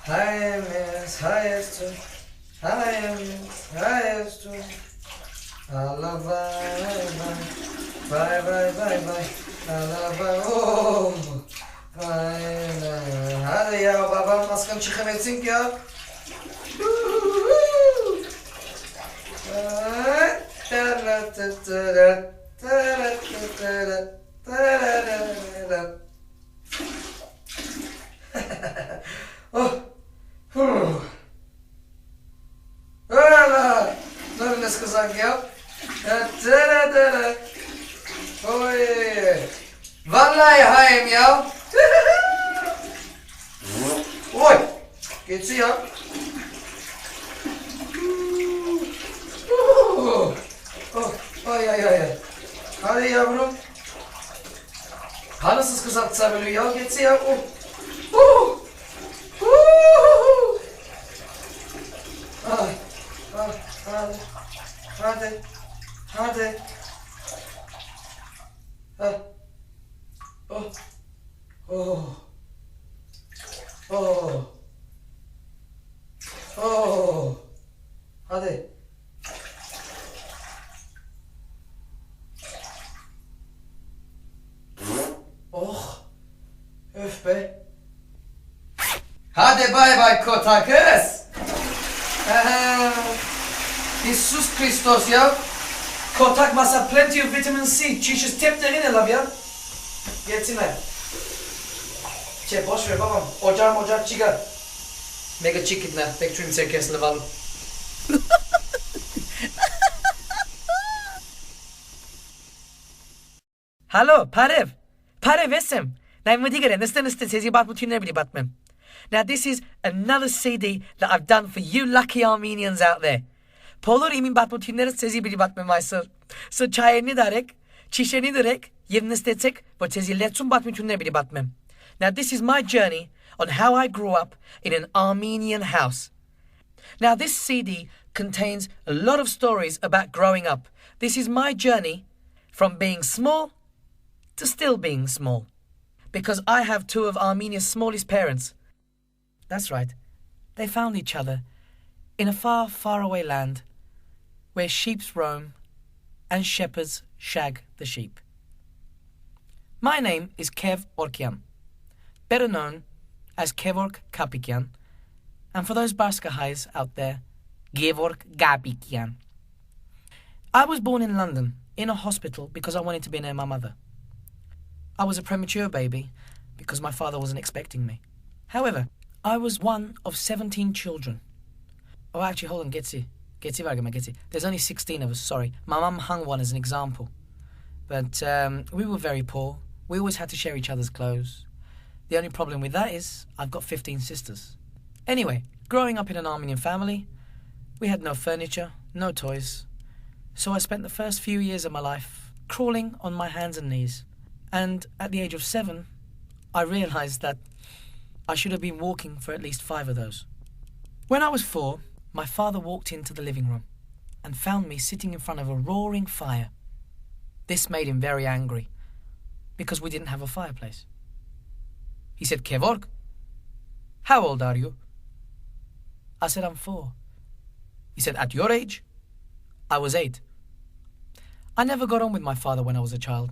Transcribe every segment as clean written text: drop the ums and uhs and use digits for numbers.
Hayemiz hayestun, hayemiz hayestun. Allah bay bay. Allah bay. Oh. Aynen. Hadi ya babam maskam çıkamasın ki ya. Oh. Öyle. Nereniz kızak ya? Oy. Vallahi hayım ya. Oy. Geçiyor. Ay. Hadi yavrum. Hanısız kızartsa böyle ya. Geçiyor. Hadi. Hadi. Oh. Öf be. Hadi bay kota kız. Jesus Christos ya. Kotak masa plenty of vitamin C. Çişiz teplerine lav ya. Getirme. Boş ver babam. Ocak çıkar. Mega chicketler. Bekliyorum serkesini valım. Hallo, Parev esem. Nej, men digger det. Nästan says you about between everybody Batman. Now this is another CD that I've done for you lucky Armenians out there. Polor imin batmutinere sezi bili batme vaysır. So çayeni darek, çişeni direk, yerine stetek, but sezi letsun batmutinere bili batmem. Now this is my journey on how I grew up in an Armenian house. Now this CD contains a lot of stories about growing up. This is my journey from being small to still being small. Because I have two of Armenia's smallest parents. That's right. They found each other in a far, far away land where sheep roam and shepherds shag the sheep. My name is Kev Orkian, better known as Kevork Kapikian, and for those Baskahais out there, Gevork Gabikian. I was born in London, in a hospital, because I wanted to be near my mother. I was a premature baby because my father wasn't expecting me. However, I was one of 17 children. Oh, actually, hold on, Getsi. There's only 16 of us, sorry. My mum hung one as an example. But we were very poor. We always had to share each other's clothes. The only problem with that is I've got 15 sisters. Anyway, growing up in an Armenian family, we had no furniture, no toys. So I spent the first few years of my life crawling on my hands and knees. And at the age of 7, I realised that I should have been walking for at least 5 of those. When I was 4, my father walked into the living room and found me sitting in front of a roaring fire. This made him very angry because we didn't have a fireplace. He said, Kevork, how old are you? I said, I'm 4. He said, at your age? I was 8. I never got on with my father when I was a child.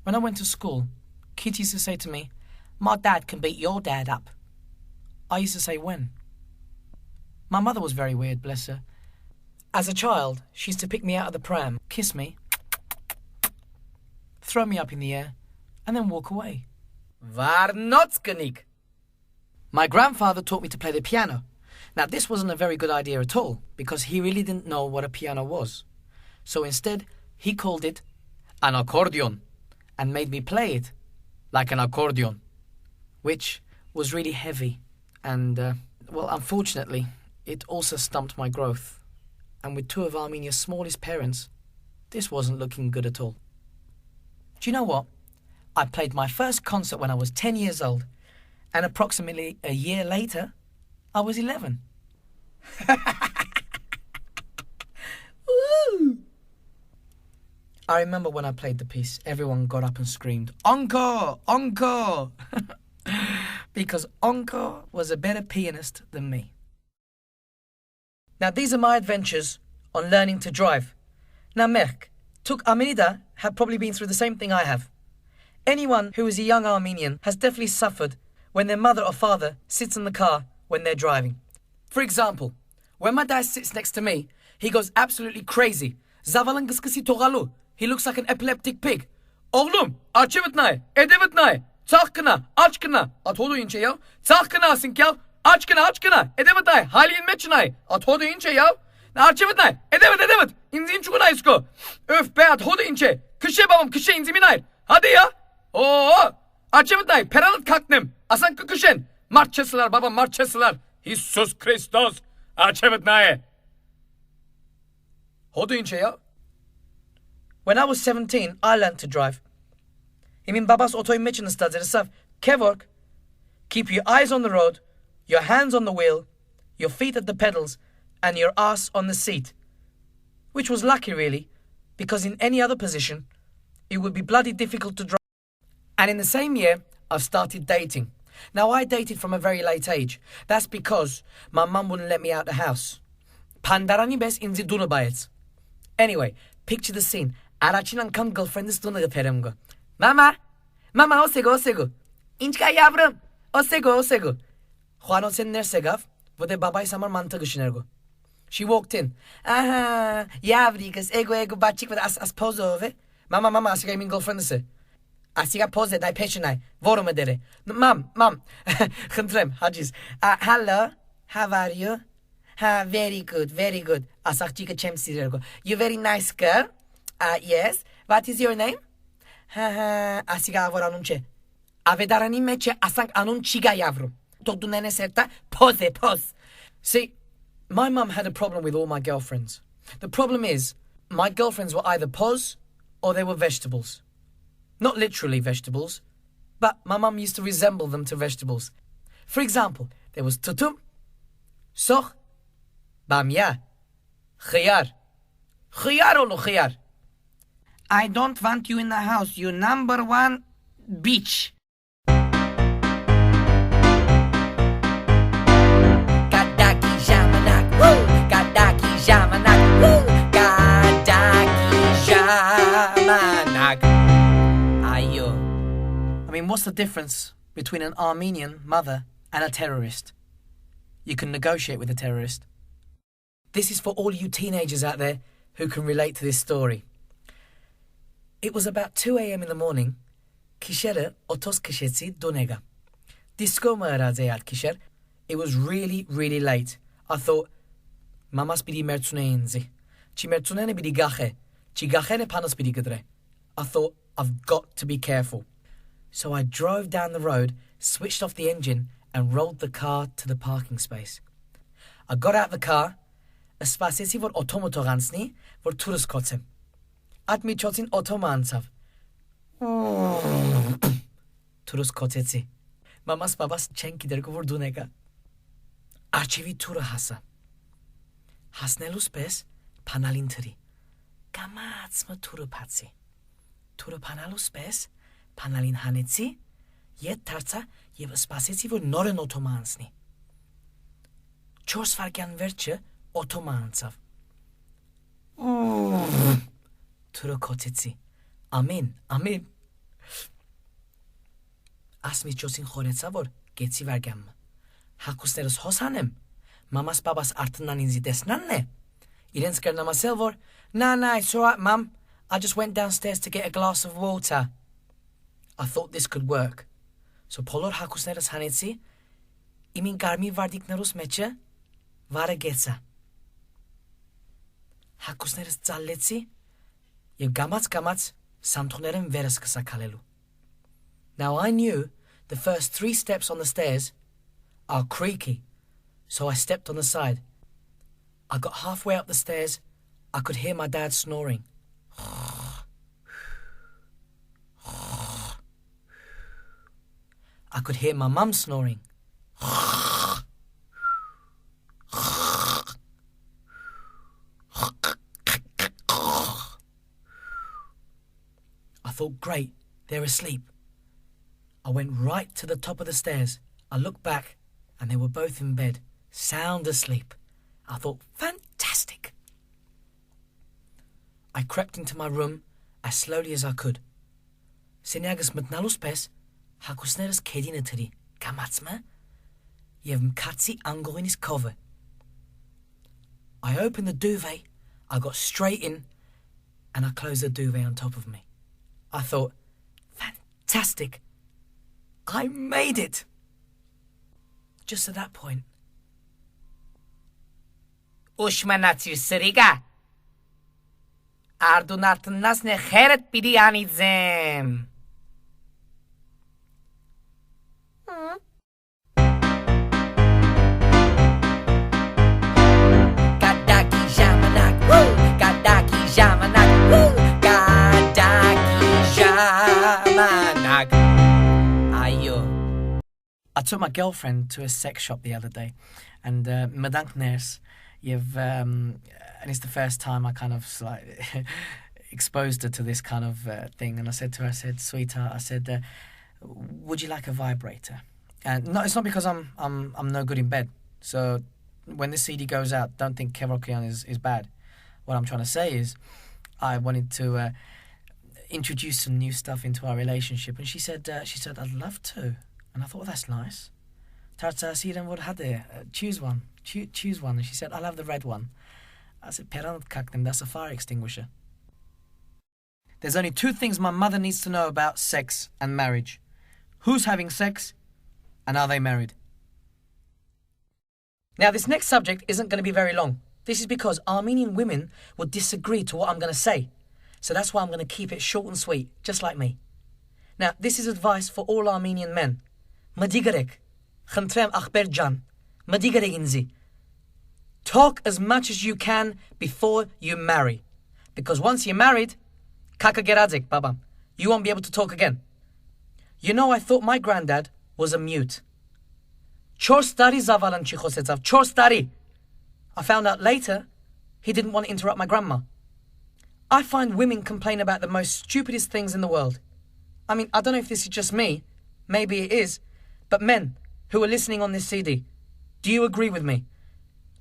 When I went to school, kids used to say to me, my dad can beat your dad up. I used to say, when? My mother was very weird, bless her. As a child, she used to pick me out of the pram, kiss me, throw me up in the air, and then walk away. Varnotskanik. My grandfather taught me to play the piano. Now, this wasn't a very good idea at all, because he really didn't know what a piano was. So instead, he called it an accordion, and made me play it like an accordion, which was really heavy. And, unfortunately, it also stumped my growth. And with two of Armenia's smallest parents, this wasn't looking good at all. Do you know what? I played my first concert when I was 10 years old, and approximately a year later, I was 11. Woo! I remember when I played the piece, everyone got up and screamed, encore, encore! because Onko was a better pianist than me. Now these are my adventures on learning to drive. Now Merk, Tuk Armenida have probably been through the same thing I have. Anyone who is a young Armenian has definitely suffered when their mother or father sits in the car when they're driving. For example, when my dad sits next to me, he goes absolutely crazy. Zavalın kıskısı togalu. He looks like an epileptic pig. Oğlum, açıvıtnay, edevıtnay, çakkına, açkına. At hodu ince ya. Çakkına asink ya. Açkına, edevıtnay, hali inmeçinay. At hodu ince ya. Açıvıtnay, edevıt. İnzin çukunay isko. Öf be at hodu ince. Kışe babam, kışe inziminay. Hadi ya. Oo, açıvıtnay, peralıt kalknem. Asan kıkışen. Marçasılar babam, marçasılar. Jesus Christos. Açıvıtnay. Hodu ince ya. When I was 17, I learned to drive. Imin babas otoyu meçin ıstadır ısaf. Kev Ork, keep your eyes on the road, your hands on the wheel, your feet at the pedals, and your ass on the seat. Which was lucky really, because in any other position, it would be bloody difficult to drive. And in the same year, I started dating. Now I dated from a very late age. That's because my mum wouldn't let me out the house. Pandarani bes inzi dunubayets. Anyway, picture the scene. Araçın ankam girlfriend's dunu peremgo. Mama, osego. İnçka yavrum, osego. Juano sen nersegav, vode babay samar mantı gışınergo. She walked in. Aha, yavrikas, ego, bachik vode as pozo ove. Mama, asiga imin girlfriend'si. Asiga poze, dai peşinay, vorum edere. Mam, hıntrem, haciz. Hello, how are you? Very good. Asakçika çemsirergo. You very nice girl. Yes. What is your name? Asiga avor anunce. Avedarani meçe asank anunçiga yavrum. Todu nene serta poze. See, my mum had a problem with all my girlfriends. The problem is, my girlfriends were either pos or they were vegetables. Not literally vegetables, but my mum used to resemble them to vegetables. For example, there was tutum, soch, bamya, khiyar. Khiyar. I don't want you in the house, you number one bitch. Gadaki jamanak, woo! Gadaki jamanak, woo! Gadaki jamanak. Ayo. I mean, what's the difference between an Armenian mother and a terrorist? You can negotiate with a terrorist. This is for all you teenagers out there who can relate to this story. It was about 2 a.m. in the morning. Kishere otos kishetsi donega. Disco marazeyat kisher. It was really late. I thought, mamas bidi mertsuneinzi. Chi mertsunene bidi gache. Chi gachene panos bidi gedre. I thought, I've got to be careful. So I drove down the road, switched off the engine, and rolled the car to the parking space. I got out the car. Spasesi vor otomotogansni vor turus kotsem. At mi chotin otomansav. Turus kotsetsi. Mamas babas chenki dergo vor dunega. Archivi tura hasa. Hasnelus bes panalintri. Gamats ma turu patsi. Turu panalus bes panalin hanetsi. Yet tartsa yev spasesi vor noren otomansni. Chors fargan verche otomansav. Turu kotsetsi. Amen. Asmi chosin khoretsa vor getsi vergam. Hakusneros hosanem. Mamas babas artından inzi desnanne. İrens karnamasel vor. Nah, it's alright, Mum. I just went downstairs to get a glass of water. I thought this could work. So polor hakusneros hanetsi. İmin garmi vardikneros meçe. Vare getsa. Hakusneros zalletsi. Yev gamats samtxoneren veres kısa kalelu. Now I knew the first 3 steps on the stairs are creaky, so I stepped on the side. I got halfway up the stairs. I could hear my dad snoring. I could hear my mum snoring. I thought, great, they're asleep. I went right to the top of the stairs. I looked back and they were both in bed, sound asleep. I thought, fantastic. I crept into my room as slowly as I could. Սենյակս մտնալուց պես հագուստներս քեդինը թրի, կամացմը, եւ մքացի անգողինիս քովը. I opened the duvet, I got straight in, and I closed the duvet on top of me. I thought, fantastic, I made it. Just at that point, Ushmanatsi Siriga Ardunatnas ne Heret Pidianizem. Gadaki Jamanak, woo! Gadaki Jamanak, woo! Gadaki Jamanak. Ayo. I took my girlfriend to a sex shop the other day, and Madank Nurse, and it's the first time I kind of like exposed her to this kind of thing. And I said to her, I said, sweetheart, I said, would you like a vibrator? And no, it's not because I'm no good in bed. So when this CD goes out, don't think Kev Orkian is bad. What I'm trying to say is, I wanted to introduce some new stuff into our relationship, and she said, I'd love to. And I thought, well, that's nice. Choose one. Choose one. And she said, I'll have the red one. I said, that's a fire extinguisher. There's only two things my mother needs to know about sex and marriage. Who's having sex, and are they married? Now, this next subject isn't going to be very long. This is because Armenian women will disagree to what I'm going to say. So that's why I'm going to keep it short and sweet, just like me. Now, this is advice for all Armenian men. Madigarek, Khantrem Akhber Jan, Madigarek Inzi. Talk as much as you can before you marry. Because once you're married, Kaka Geradzik, Baba, you won't be able to talk again. You know, I thought my granddad was a mute. Chor stari zavalan chichosetzav, chor stari. I found out later he didn't want to interrupt my grandma. I find women complain about the most stupidest things in the world. I mean, I don't know if this is just me, maybe it is, but men who are listening on this CD, do you agree with me?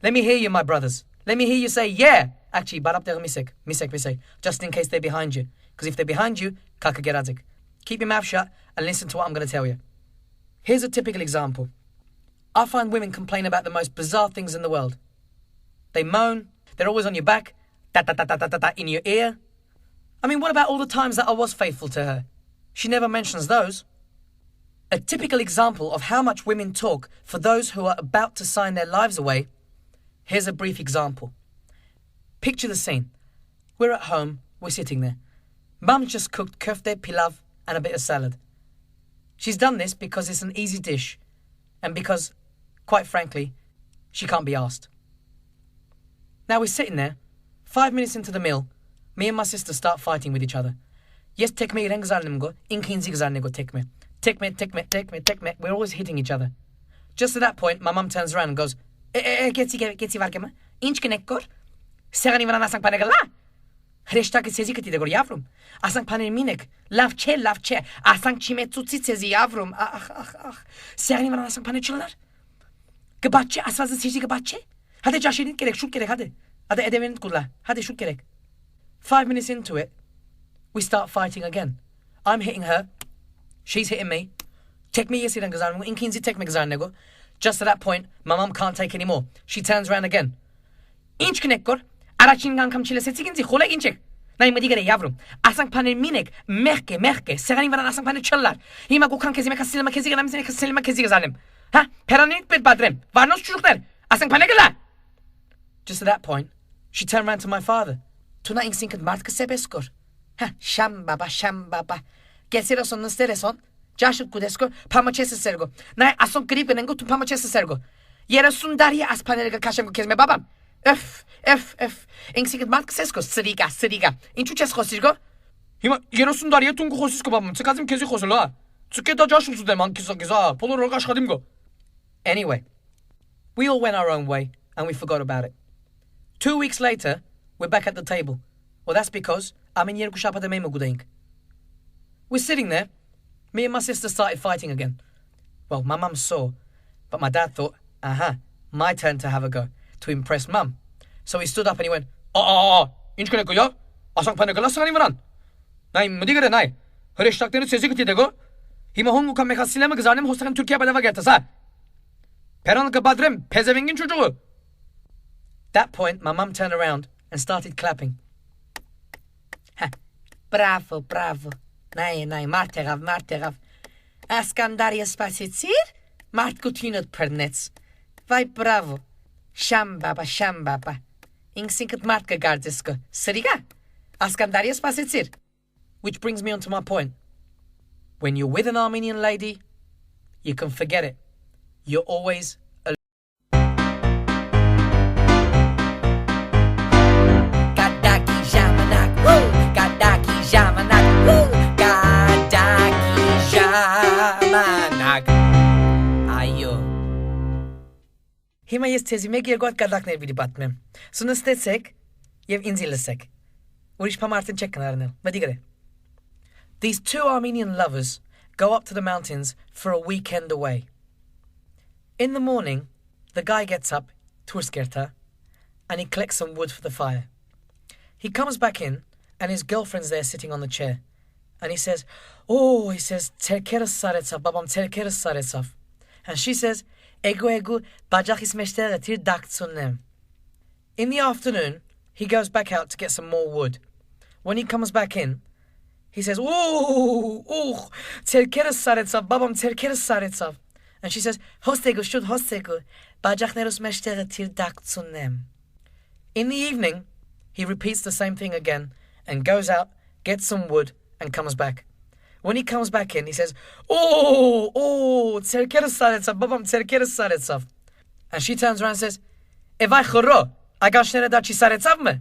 Let me hear you, my brothers. Let me hear you say, yeah. Actually, misek, just in case they're behind you. Because if they're behind you, kaka geradzik. Keep your mouth shut and listen to what I'm going to tell you. Here's a typical example. I find women complain about the most bizarre things in the world. They moan, they're always on your back, in your ear. I mean, what about all the times that I was faithful to her? She never mentions those. A typical example of how much women talk for those who are about to sign their lives away. Here's a brief example. Picture the scene. We're at home, we're sitting there. Mum just cooked kofte, pilav, and a bit of salad. She's done this because it's an easy dish, and because, quite frankly, she can't be asked. Now we're sitting there, 5 minutes into the meal, me and my sister start fighting with each other. Yes, take me, take me. We're always hitting each other. Just at that point, my mum turns around and goes, Getsi varkema, inch kenekor, Serani van asang panegala. Hreштаки сези кати дегор яврум. Асанг панер минек, лавче, асанг чиме цуци сези яврум. Ах. Serani van asang panер чилар. Gabacce, asvazı sezi gabacce. Hadi caşedin gerek, şut gerek hadi. Hadi edevenit kulla. Hadi şut gerek. 5 minutes into it, we start fighting again. I'm hitting her. She's hitting me. Tek me yesiren gazarnego. İnkinzi tek me gazarnego. Just at that point, my mum can't take any more. She turns around again. İnç kinekor. Araçin gankam çile setsiginzi khole inçek. Nay madi gere yavrum. Asang panel minek merke. Serani varan asang panel çallar. Hima gokan kezime kasilma keziga namsene kasilma keziga zalim. Ha? Peranik bet badrem. Varnos çocuklar. Asang panel gala. Just at that point, she turned around to my father. Tuna insinket martka sebeskor. Ha, sham baba. Gesira son nstereson. Jashut kudesko pamachese sergo. Nay ason grip nengo tu pamachese sergo. Yera sundaria as panelga kashango kezme babam. F. Insinket martka sesko sriga. Inchu chesko sirgo. Hima yera sundaria tungu khosisko babam. Tsikazim kezi khosla. Tsikeda jashut de man kisa. Polor gash khadimgo. Anyway, we all went our own way and we forgot about it. 2 weeks later, we're back at the table. Well, that's because we're sitting there. Me and my sister started fighting again. Well, my mum saw, but my dad thought, my turn to have a go, to impress mum. So he stood up and he went, 인చు가 거야? 아상판에 글라스가 아니면은 나이 뭐디 그래 나이 허리시작되는 세지그티 되고 이모 홍국한 메카 실내면 그 자님 호스탄 türkiye bedava getirsa peron ka badrem pezevengin çocuğu. That point my mum turned around and started clapping. Bravo, bravo. Nay, martegav. Askandaria spasitsir, mart gutinot pernets. Vai bravo. Shambaba. Insinket martka gardisko. Sriga. Askandaria spasitsir. Which brings me on to my point. When you're with an Armenian lady, you can forget it. You're always alone. Gadaki jamanak, woo! Gadaki jamanak, woo! Gadaki jamanak. Ayo. Հիմա ես ցեզի մեկ երկու հատ կադակներ պիտի պատմեմ։ Սունստեցեք եւ ինձ լսեք։ Ուրիշ բան արդեն չեք կնարնել։ Մտի գրե։ These two Armenian lovers go up to the mountains for a weekend away. In the morning, the guy gets up, turskerta, and he collects some wood for the fire. He comes back in, and his girlfriend's there sitting on the chair. And he says, terkeres saretsaf, babam terkeres saretsaf. And she says, egu, bajachis meshtere tir daktsunem. In the afternoon, he goes back out to get some more wood. When he comes back in, he says, terkeres saretsaf, babam terkeres saretsaf. And she says, hostegu, bajachnerus meshtere tir daktsunem. In the evening, he repeats the same thing again and goes out, gets some wood, and comes back. When he comes back in, he says, terkeres saretsaf, babam terkeres saretsaf. And she turns around and says, Evay choro, agashnere dachi saretsaf me.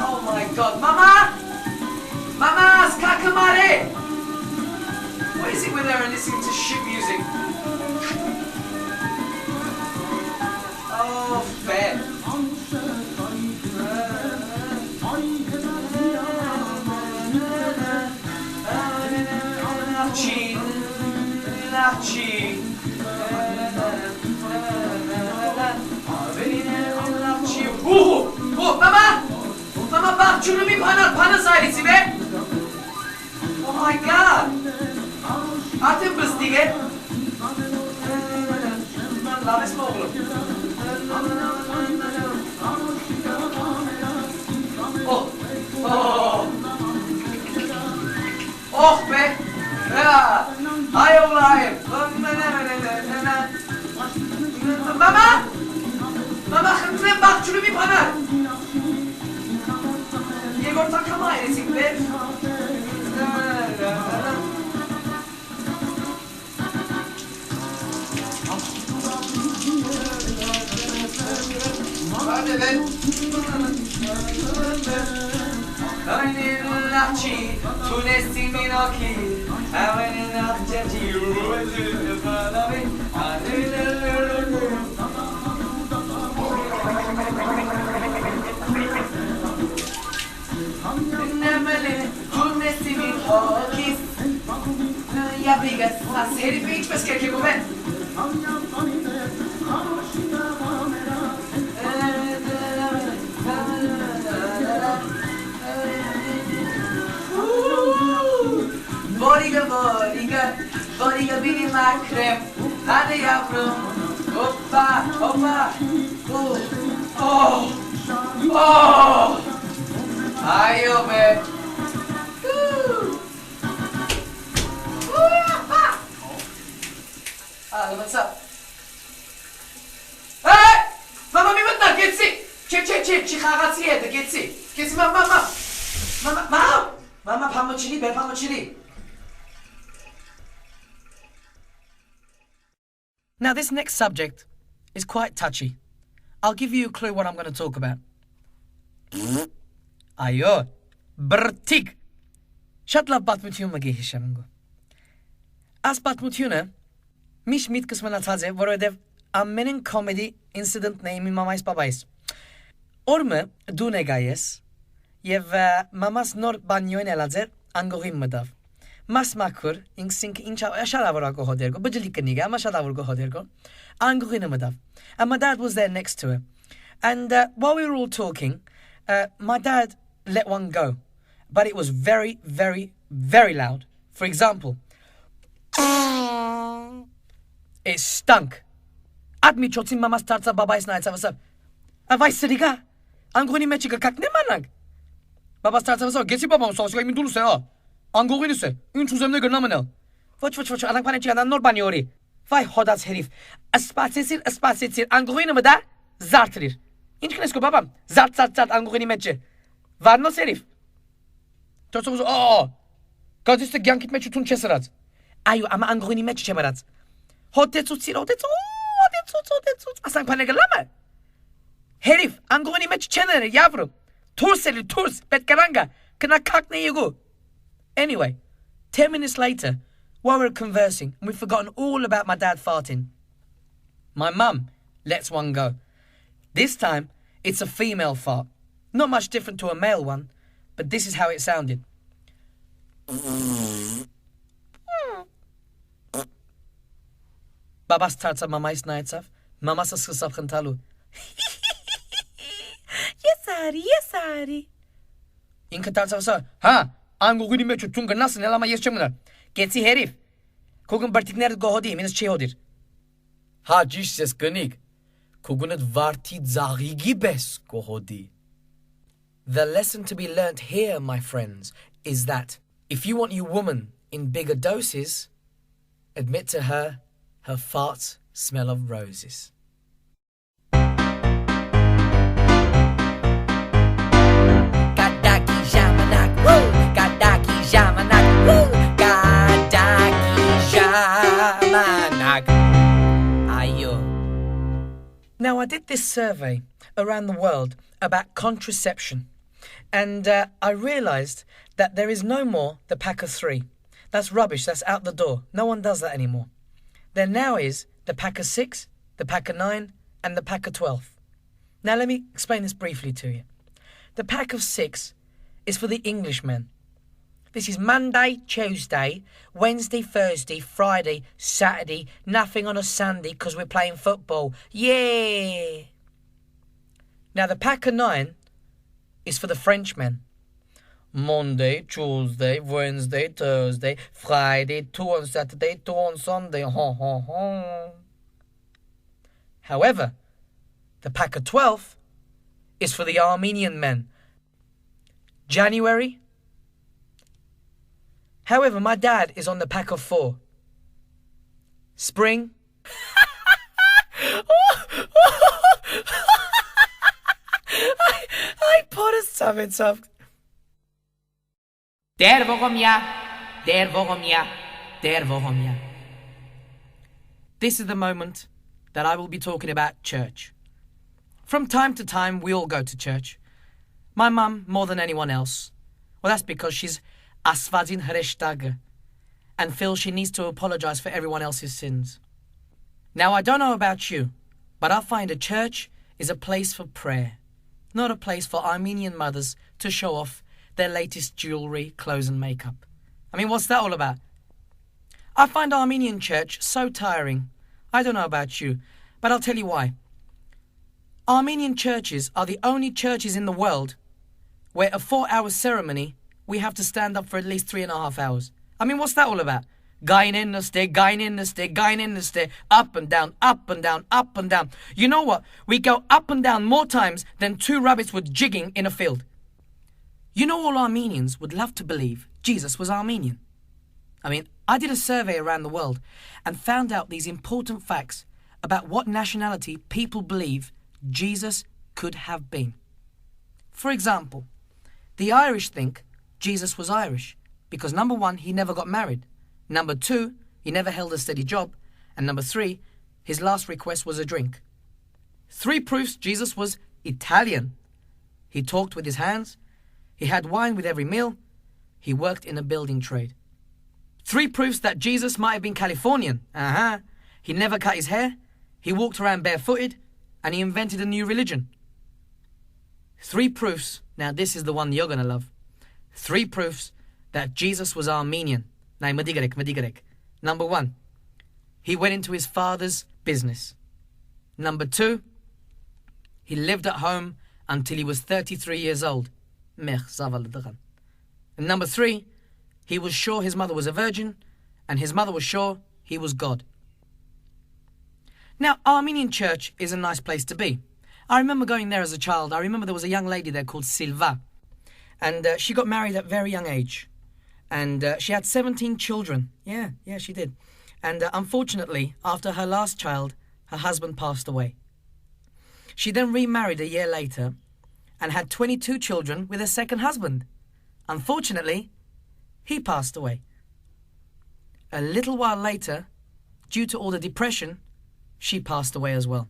Oh my God, Mama, skakamare. What is it with her and listening to shit music? Oh, fair. Mama, bak şunu bir pana sahibi be. Oh my God. Atın bıstige. Laves mi oğlum? Oh be. Ya. Ay Allah'ım. Mama, hıntın bak şunu bir pana. Yegor takama ailesin be. Hadi ben. Aynen lahçı, tunesimin aki, aynen lahçacı, ruhunu bana ver. Nemeli, tunesimin aki, ya brigas, a série vem para esquecer que comer. Boriga biri makrem, hadi yavrum, hoppa. Ayo be. What's up? Hey! Mama mi mutna getsi. Çi khagasi yedi getsi. Mama pamuchili. Now this next subject is quite touchy. I'll give you a clue what I'm going to talk about. Ayo, brtik. Shatla batmutun magi hishamango. As batmutuna, mish mit kısmına taze, vorödev ammenin comedy incident name mamais babais. Orme dune gayes. Եվ մամաս նոր բանյոյն ելածեր անգողին մտավ։ Մաս մաքուր, ինքսինք ինչ շարավոր ակողոդերգո, բջլի կնիգ, ամա շարավոր գողոդերգո, անգողին մտավ. And my dad was there next to her. And while we were all talking, my dad let one go. But it was very, very, very loud. For example, it stunk. Admi chotzim mama's tarza babay's nights avasa. Avai siriga. Angoni mechiga kakne manag. Baba starts avasa. Gesi babam sosga imidulu se ha. Angogini se. In çuzemne gırnamanel. Voç. Anak bana çıkan nor banyori. Vay hodas herif. Aspatsetsir. Angogini mı da? Zartrir. İnç knesko babam. Zart. Angogini meçi. Var no herif. Çocuk Gaziste gyankit meçi tun çeserat. Ayu ama angogini meçi çemerat. Hotetsutsir. Asan panegalama. Herif angogini meçi çenere yavrum. Turs. Betkaranga. Kına kakne yegu. Anyway, 10 minutes later, while we were conversing, and we'd forgotten all about my dad farting, my mum lets one go. This time, it's a female fart. Not much different to a male one, but this is how it sounded. Babas tartsa mamais naitsav, mamas askhasab khantalu. Yes, Ari. Inka tartsa vasa, ha? Angogini meçhu tunga nasıl nelama yeşçemler. Getsi herif. Kogun bartikner gohodi minus chehodir. Ha ses gınig. Kogunet varti zagigi bes gohodi. The lesson to be learnt here, my friends, is that if you want your woman in bigger doses, admit to her farts smell of roses. Now, I did this survey around the world about contraception, and I realised that there is no more the pack of 3. That's rubbish, that's out the door. No one does that anymore. There now is the pack of 6, the pack of 9, and the pack of 12. Now, let me explain this briefly to you. The pack of 6 is for the Englishmen. This is Monday, Tuesday, Wednesday, Thursday, Friday, Saturday, nothing on a Sunday because we're playing football. Yeah! Now the pack of 9 is for the Frenchmen. Monday, Tuesday, Wednesday, Thursday, Friday, 2 on Saturday, 2 on Sunday. However, the pack of 12 is for the Armenian men. January. However, my dad is on the pack of 4. Spring. I put a summit up. Der Vogomia. This is the moment that I will be talking about church. From time to time, we all go to church. My mum more than anyone else. Well, that's because she's Asvadin Hreshtag and feels she needs to apologise for everyone else's sins. Now, I don't know about you, but I find a church is a place for prayer, not a place for Armenian mothers to show off their latest jewellery, clothes and makeup. I mean, what's that all about? I find Armenian church so tiring. I don't know about you, but I'll tell you why. Armenian churches are the only churches in the world where a 4-hour ceremony we have to stand up for at least 3.5 hours. I mean, what's that all about? Gain in the stair, up and down. You know what? We go up and down more times than 2 rabbits were jigging in a field. You know, all Armenians would love to believe Jesus was Armenian. I mean, I did a survey around the world and found out these important facts about what nationality people believe Jesus could have been. For example, the Irish think Jesus was Irish because, number 1, he never got married. Number 2, he never held a steady job. And number 3, his last request was a drink. 3 proofs Jesus was Italian. He talked with his hands. He had wine with every meal. He worked in a building trade. 3 proofs that Jesus might have been Californian. He never cut his hair. He walked around barefooted. And he invented a new religion. 3 proofs. Now this is the one you're going to love. 3 proofs that Jesus was Armenian. Now, Number 1, he went into his father's business. Number 2, he lived at home until he was 33 years old. And number 3, he was sure his mother was a virgin, and his mother was sure he was God. Now, Armenian church is a nice place to be. I remember going there as a child. I remember there was a young lady there called Silva, and she got married at a very young age. And she had 17 children. Yeah, she did. And unfortunately, after her last child, her husband passed away. She then remarried a year later and had 22 children with a second husband. Unfortunately, he passed away. A little while later, due to all the depression, she passed away as well.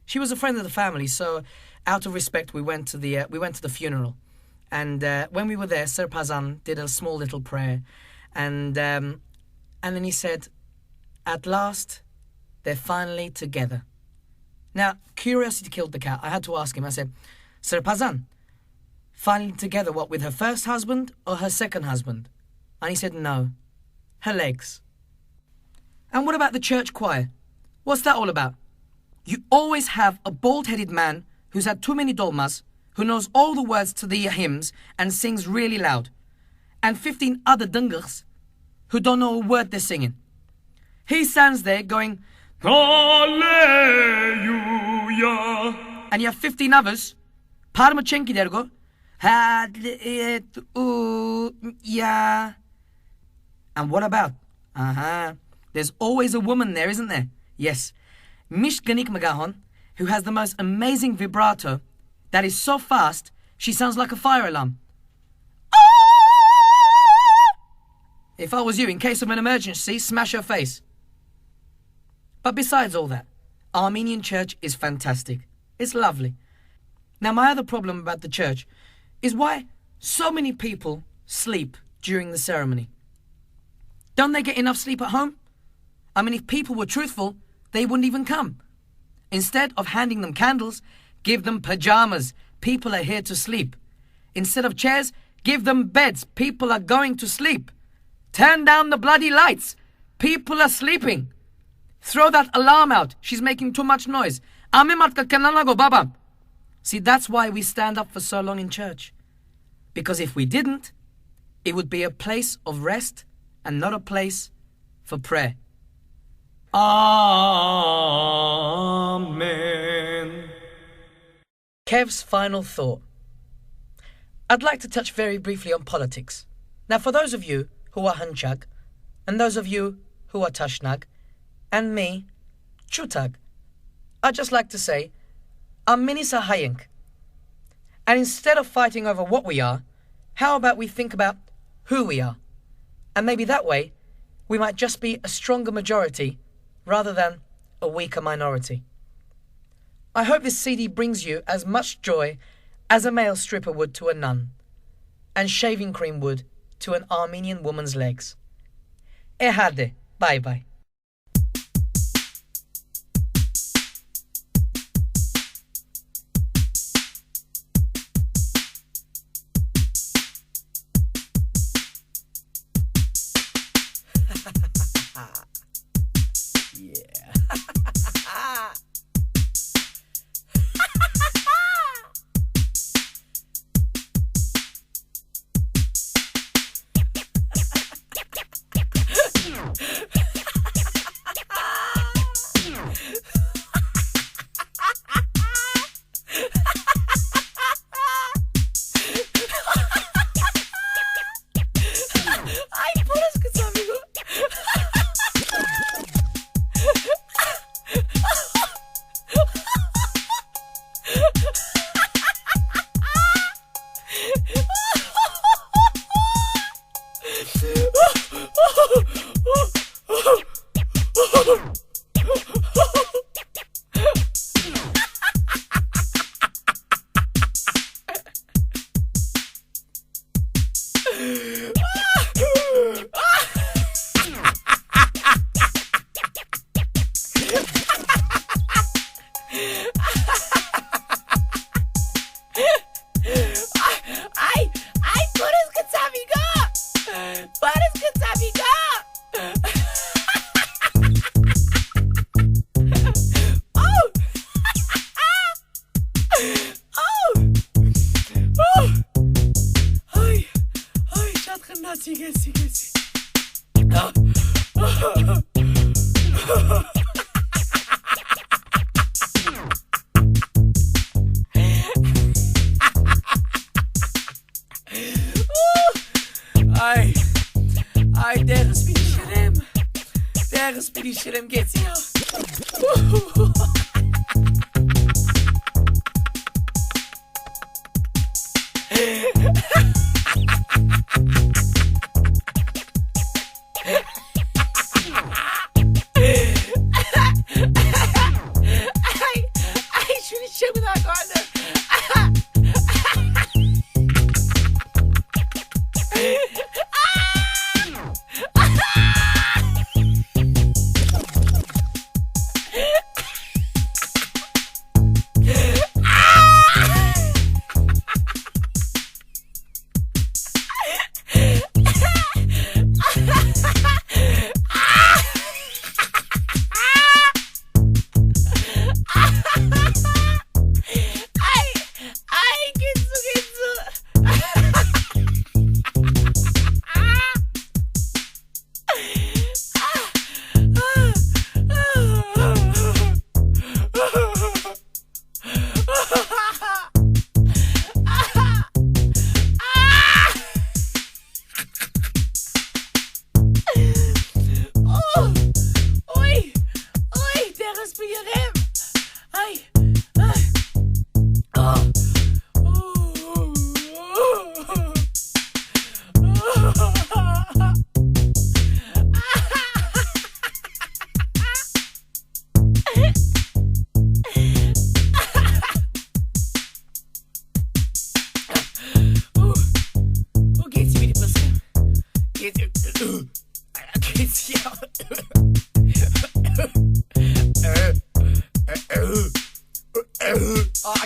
She was a friend of the family, so out of respect, we went to the funeral. And when we were there, Sir Pazan did a small little prayer, and then he said, "At last, they're finally together." Now, curiosity killed the cat. I had to ask him. I said, "Sir Pazan, finally together, what, with her first husband or her second husband?" And he said, "No, her legs." "And what about the church choir? What's that all about?" "You always have a bald-headed man who's had too many dolmas, who knows all the words to the hymns and sings really loud, and 15 other dungers who don't know a word they're singing. He stands there going, Hallelujah, and you have 15 others, Parmachenki dergo, Hallelujah. And what about? There's always a woman there, isn't there? Yes, Mish Ganik Magahon, who has the most amazing vibrato that is so fast, she sounds like a fire alarm. If I was you, in case of an emergency, smash her face. But besides all that, Armenian church is fantastic. It's lovely. Now, my other problem about the church is why so many people sleep during the ceremony. Don't they get enough sleep at home? I mean, if people were truthful, they wouldn't even come. Instead of handing them candles, give them pajamas. People are here to sleep. Instead of chairs, give them beds. People are going to sleep. Turn down the bloody lights. People are sleeping. Throw that alarm out. She's making too much noise. See, that's why we stand up for so long in church. Because if we didn't, it would be a place of rest and not a place for prayer. Amen. Kev's final thought. I'd like to touch very briefly on politics. Now, for those of you who are Hanchag, and those of you who are Tashnag, and me, Chutag, I'd just like to say, Armenisa Hayink. And instead of fighting over what we are, how about we think about who we are? And maybe that way, we might just be a stronger majority rather than a weaker minority. I hope this CD brings you as much joy as a male stripper would to a nun, and shaving cream would to an Armenian woman's legs. Hadi, bye-bye. Nasıl gelsin. Ay, deres bir işlerim geçsin ya. Ay, şunu çabına koydum.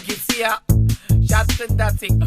Geht's hier? Schatz, das Ding.